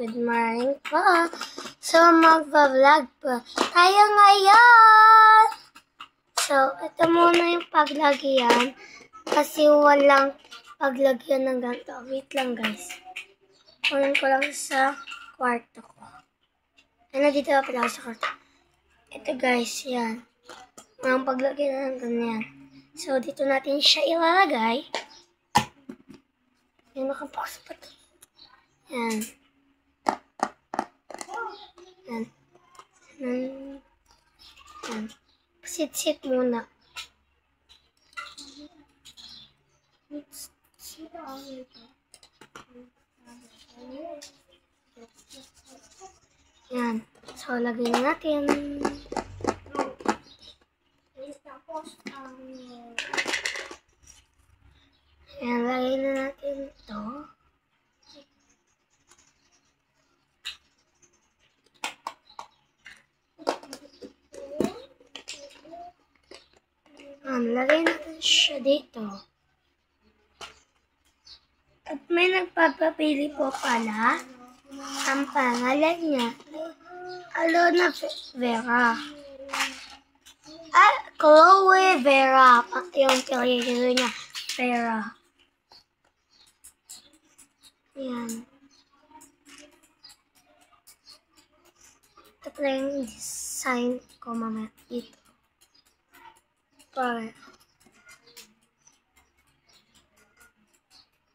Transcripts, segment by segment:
Good morning po. So, magpa-vlog po tayo ngayon. So, ito muna yung paglagyan. Kasi walang paglagyan ng ganito. Wait lang guys. Kunin ko lang sa kwarto ko. Ano dito pala sa kwarto? Ito guys, yan. Walang paglagyan ng ganyan. So, dito natin siya ilalagay. Yan, nakabukas pa ito. Yan. Yan. Yan. Sit-sit muna. Yan. So, lagay na natin. Yan, lagay na natin ito. Lagay natin siya dito. At may nagpapapili po pala. Ang pangalan niya, Alona Vera. Chloe Vera. Yung pinagigilo niya, Vera. Yan. Ito pala yung design ko mamaya dito. Para.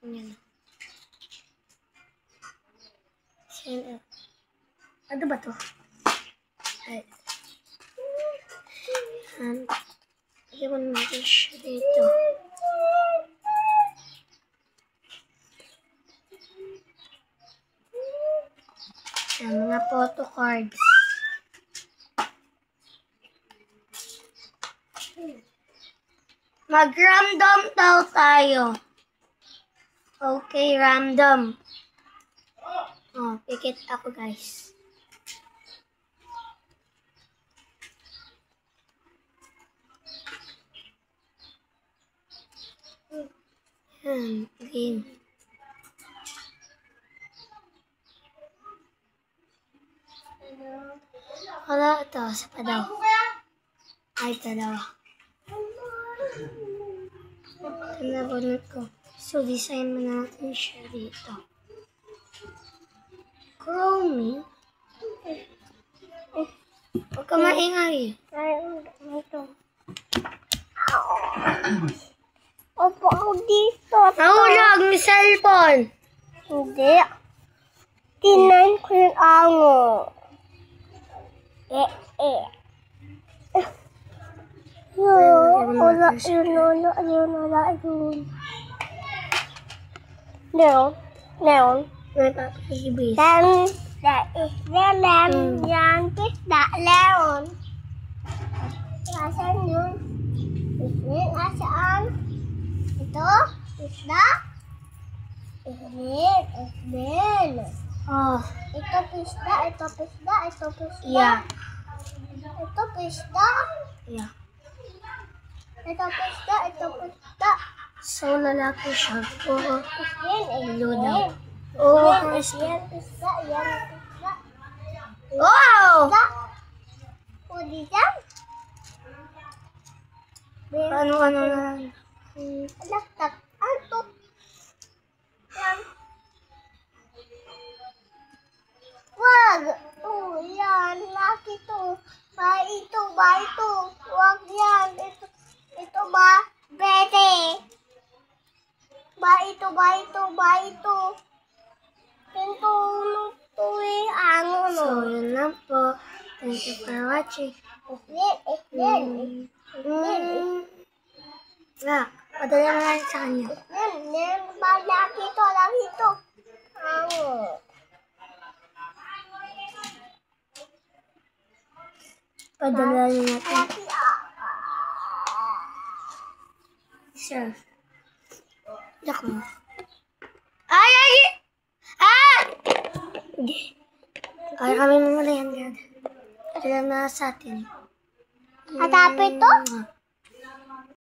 Yan. Ano ba to? Ay. Iwan natin siya dito. Yan, mga photo cards. Mag-random daw tayo. Okay, random. Oh, pikit ako guys. Green. Wala ito, sa padaw. Ay, padaw. Pinabunod ko. So, design mo natin siya dito. Chromie. Huwag ka maingay. Ito. Opo ako dito. Nahulog, may cellphone. Hindi. Tinan ko yung ango. Wala yun. Leon. Nagpapagibis. Yan isda, Leon. Asan yun? Asaan? Ito? Isda? Isda. Oh. Ito pisda. Yeah. Ito pisda. Yeah. Ito pisda. So, lalaki siya. Blue daw. Oh, pisda. Wow! O, dito? Ano na? Laktak. Ano? Yan. Wag! Oh, yan. Laki to. Ba ito. Wag yan. Ito ba? Bete. Ba ito. Ano? So, yun lang po. Thank you for watching. Padala na lang sa kanya. Laki to. Padala na natin. Sure. Yak mo. Ay, kami mamalayan yan. Padala na sa atin. Atapit to?